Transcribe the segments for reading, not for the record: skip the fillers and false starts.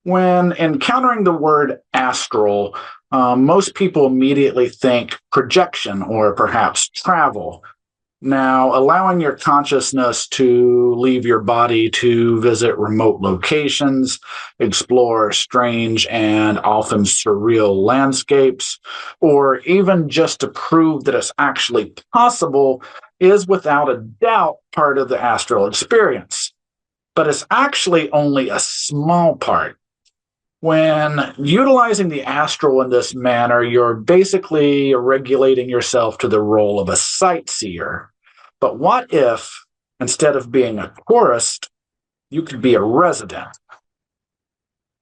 When encountering the word astral, most people immediately think projection or perhaps travel. Now, allowing your consciousness to leave your body to visit remote locations, explore strange and often surreal landscapes, or even just to prove that it's actually possible is without a doubt part of the astral experience. But it's actually only a small part. When utilizing the astral in this manner, you're basically regulating yourself to the role of a sightseer. But what if, instead of being a tourist, you could be a resident?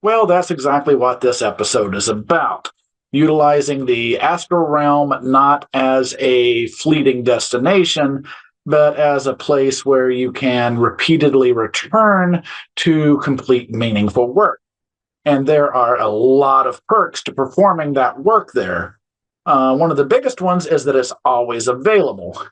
Well, that's exactly what this episode is about. Utilizing the astral realm not as a fleeting destination, but as a place where you can repeatedly return to complete meaningful work. And there are a lot of perks to performing that work there. One of the biggest ones is that it's always available.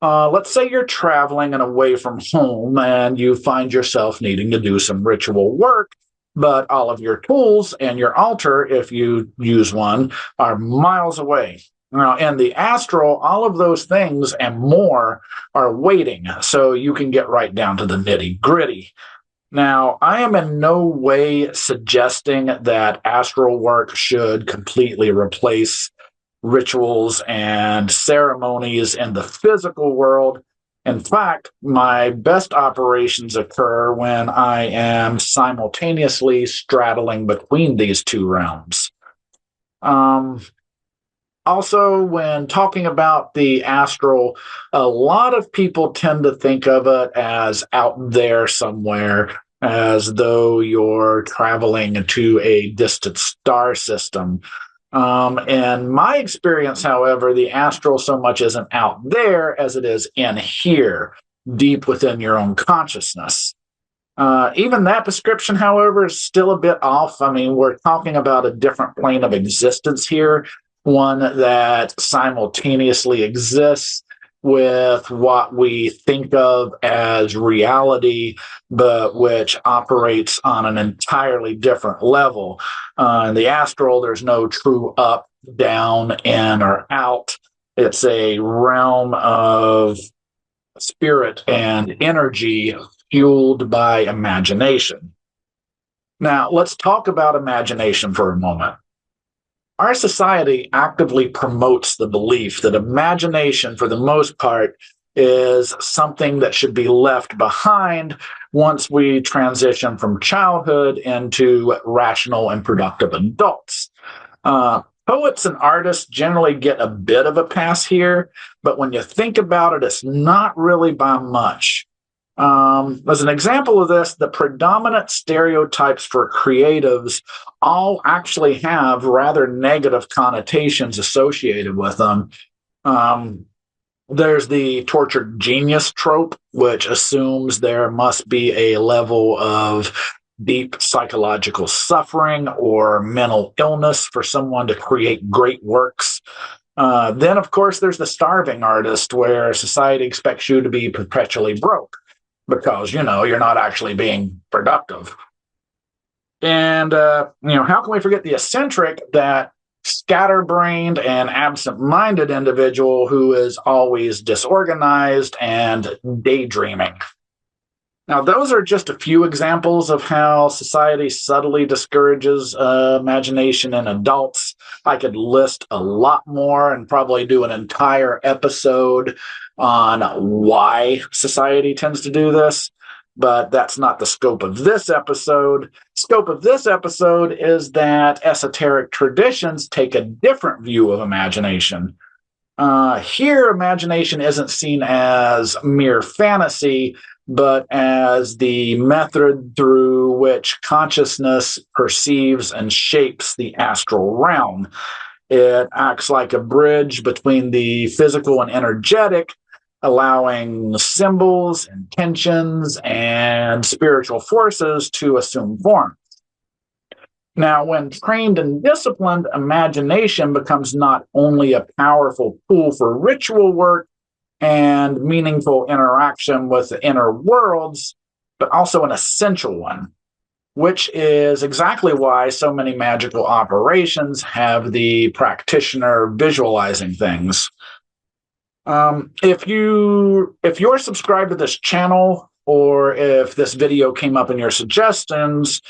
Let's say you're traveling and away from home and you find yourself needing to do some ritual work, but all of your tools and your altar, if you use one, are miles away. Now, in the astral, all of those things and more are waiting, so you can get right down to the nitty gritty. Now, I am in no way suggesting that astral work should completely replace rituals and ceremonies in the physical world. In fact, my best operations occur when I am simultaneously straddling between these two realms. Also, when talking about the astral, a lot of people tend to think of it as out there somewhere, as though you're traveling to a distant star system. In my experience, however, the astral so much isn't out there as it is in here, deep within your own consciousness. Even that description, however, is still a bit off. I mean, we're talking about a different plane of existence here, one that simultaneously exists with what we think of as reality, but which operates on an entirely different level. In the astral, there's no true up, down, in, or out. It's a realm of spirit and energy fueled by imagination. Now, let's talk about imagination for a moment. Our society actively promotes the belief that imagination, for the most part, is something that should be left behind once we transition from childhood into rational and productive adults. Poets and artists generally get a bit of a pass here, but when you think about it, it's not really by much. As an example of this, the predominant stereotypes for creatives all actually have rather negative connotations associated with them. There's the tortured genius trope, which assumes there must be a level of deep psychological suffering or mental illness for someone to create great works. Then, of course, there's the starving artist, where society expects you to be perpetually broke because, you're not actually being productive. And, how can we forget the eccentric, that scatterbrained and absent-minded individual who is always disorganized and daydreaming? Now, those are just a few examples of how society subtly discourages imagination in adults. I could list a lot more and probably do an entire episode on why society tends to do this, but that's not the scope of this episode. Scope of this episode is that esoteric traditions take a different view of imagination. Here, imagination isn't seen as mere fantasy, but as the method through which consciousness perceives and shapes the astral realm. It acts like a bridge between the physical and energetic, allowing symbols, intentions, and spiritual forces to assume form. Now, when trained and disciplined, imagination becomes not only a powerful tool for ritual work and meaningful interaction with the inner worlds, but also an essential one. which is exactly why so many magical operations have the practitioner visualizing things. If you're subscribed to this channel, or if this video came up in your suggestions,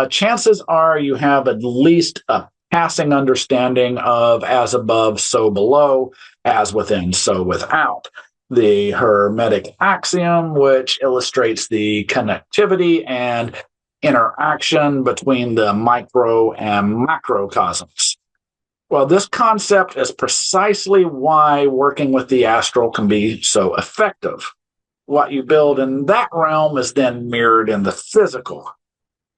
chances are you have at least a passing understanding of as above, so below, as within, so without. The Hermetic axiom, which illustrates the connectivity and interaction between the micro and macrocosms. Well, this concept is precisely why working with the astral can be so effective. What you build in that realm is then mirrored in the physical.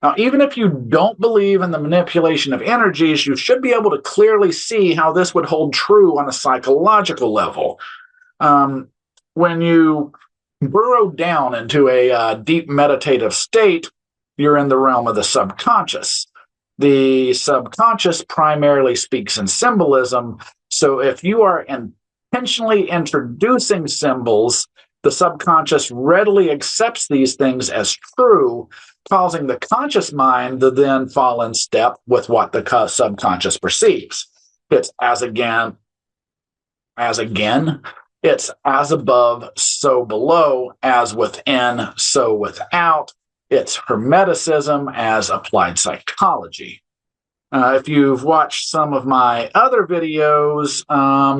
Now, even if you don't believe in the manipulation of energies, you should be able to clearly see how this would hold true on a psychological level. When you burrow down into a deep meditative state, you're in the realm of the subconscious. The subconscious primarily speaks in symbolism, so if you are intentionally introducing symbols, the subconscious readily accepts these things as true, causing the conscious mind to then fall in step with what the subconscious perceives. It's as above, so below, as within, so without. It's Hermeticism as applied psychology. If you've watched some of my other videos,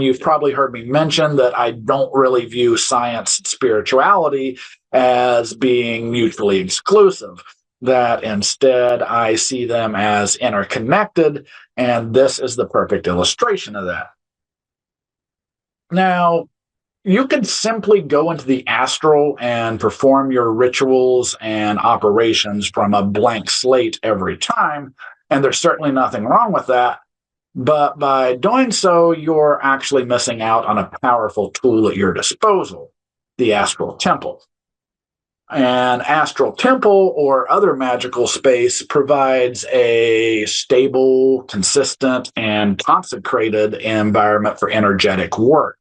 you've probably heard me mention that I don't really view science and spirituality as being mutually exclusive, that instead I see them as interconnected, and this is the perfect illustration of that. Now, you can simply go into the astral and perform your rituals and operations from a blank slate every time, and there's certainly nothing wrong with that. But by doing so, you're actually missing out on a powerful tool at your disposal, the astral temple. An astral temple or other magical space provides a stable, consistent, and consecrated environment for energetic work.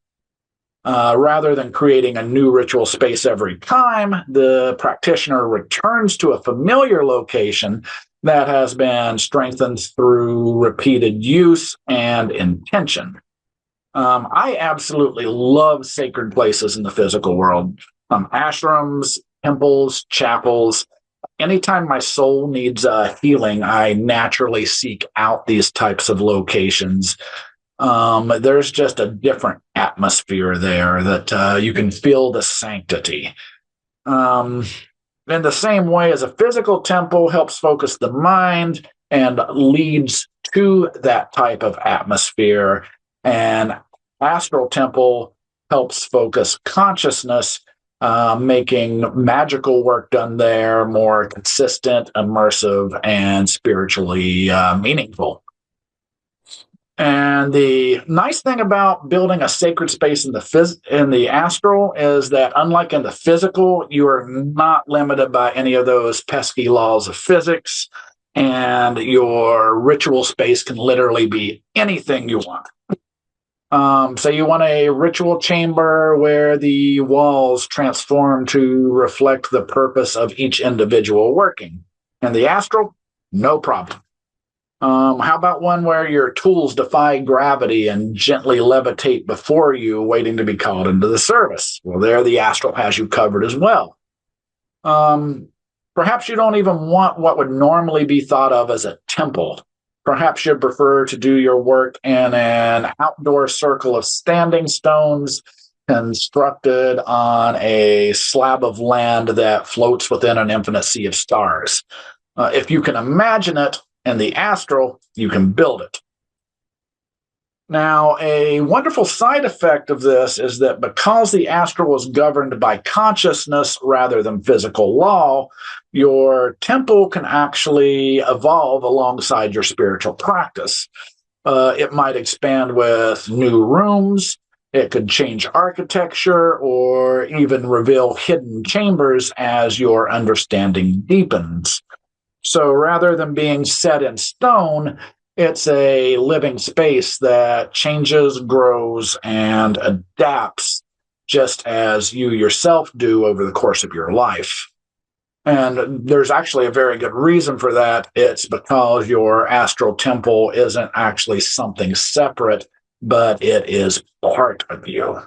Rather than creating a new ritual space every time, the practitioner returns to a familiar location that has been strengthened through repeated use and intention. I absolutely love sacred places in the physical world. Ashrams, temples, chapels. Anytime my soul needs healing, I naturally seek out these types of locations. There's just a different atmosphere there that you can feel the sanctity. In the same way as a physical temple helps focus the mind and leads to that type of atmosphere, an astral temple helps focus consciousness, making magical work done there more consistent, immersive, and spiritually meaningful. And the nice thing about building a sacred space in the astral is that, unlike in the physical, you are not limited by any of those pesky laws of physics, and your ritual space can literally be anything you want. So you want a ritual chamber where the walls transform to reflect the purpose of each individual working. And the astral, no problem. How about one where your tools defy gravity and gently levitate before you, waiting to be called into the service? Well, there the astral has you covered as well. Perhaps you don't even want what would normally be thought of as a temple. Perhaps you'd prefer to do your work in an outdoor circle of standing stones constructed on a slab of land that floats within an infinite sea of stars. If you can imagine it, in the astral, you can build it. Now, a wonderful side effect of this is that because the astral is governed by consciousness rather than physical law, your temple can actually evolve alongside your spiritual practice. It might expand with new rooms, it could change architecture, or even reveal hidden chambers as your understanding deepens. So rather than being set in stone, it's a living space that changes, grows, and adapts just as you yourself do over the course of your life. And there's actually a very good reason for that. It's because your astral temple isn't actually something separate, but it is part of you.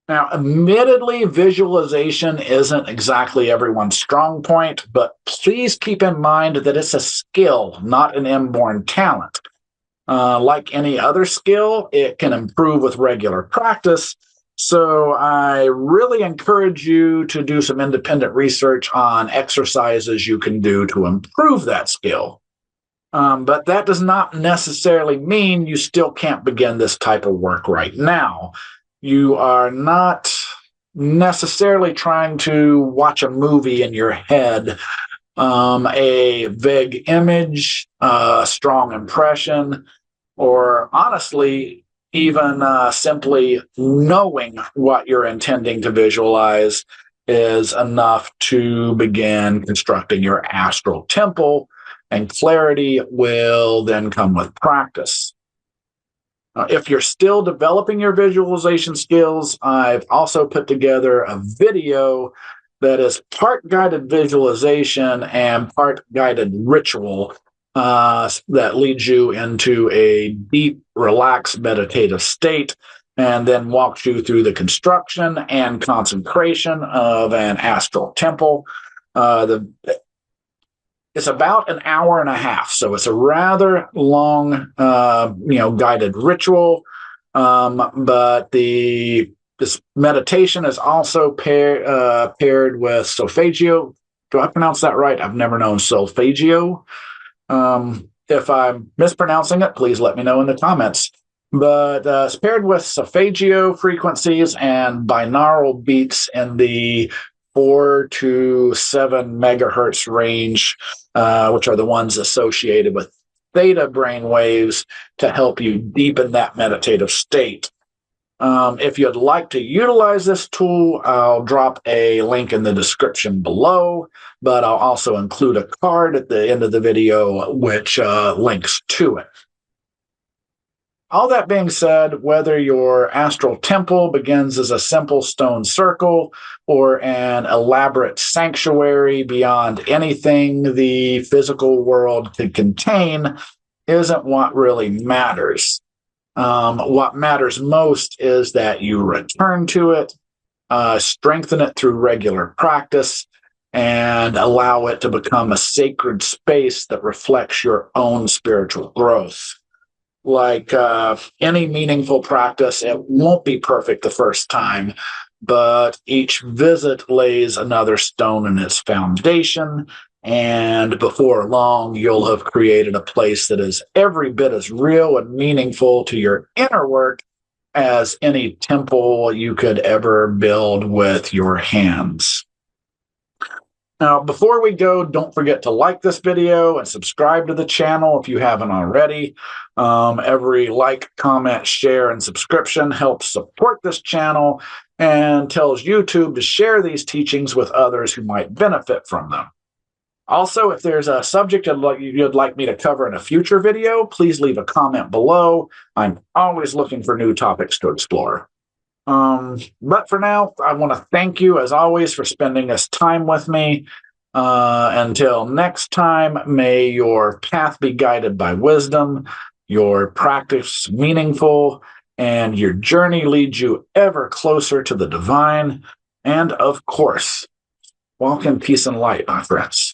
Now, admittedly, visualization isn't exactly everyone's strong point, but please keep in mind that it's a skill, not an inborn talent. Like any other skill, it can improve with regular practice. So I really encourage you to do some independent research on exercises you can do to improve that skill. But that does not necessarily mean you still can't begin this type of work right now. You are not necessarily trying to watch a movie in your head, a vague image, a strong impression, or honestly, even simply knowing what you're intending to visualize is enough to begin constructing your astral temple, and clarity will then come with practice. If you're still developing your visualization skills, I've also put together a video that is part guided visualization and part guided ritual that leads you into a deep, relaxed, meditative state, and then walks you through the construction and consecration of an astral temple. It's about an hour and a half, so it's a rather long, guided ritual. But this meditation is also paired with solfeggio. Do I pronounce that right? I've never known solfeggio. If I'm mispronouncing it, please let me know in the comments. But it's paired with solfeggio frequencies and binaural beats in the 4 to 7 megahertz range, which are the ones associated with theta brain waves to help you deepen that meditative state. If you'd like to utilize this tool, I'll drop a link in the description below, but I'll also include a card at the end of the video which links to it. All that being said, whether your astral temple begins as a simple stone circle or an elaborate sanctuary beyond anything the physical world could contain isn't what really matters. What matters most is that you return to it, strengthen it through regular practice, and allow it to become a sacred space that reflects your own spiritual growth. Like any meaningful practice, it won't be perfect the first time, but each visit lays another stone in its foundation, and before long, you'll have created a place that is every bit as real and meaningful to your inner work as any temple you could ever build with your hands. Now, before we go, don't forget to like this video and subscribe to the channel if you haven't already. Every like, comment, share, and subscription helps support this channel and tells YouTube to share these teachings with others who might benefit from them. Also, if there's a subject you'd like me to cover in a future video, please leave a comment below. I'm always looking for new topics to explore. But for now, I want to thank you, as always, for spending this time with me. Until next time, may your path be guided by wisdom, your practice meaningful, and your journey lead you ever closer to the divine. And, of course, walk in peace and light, my friends.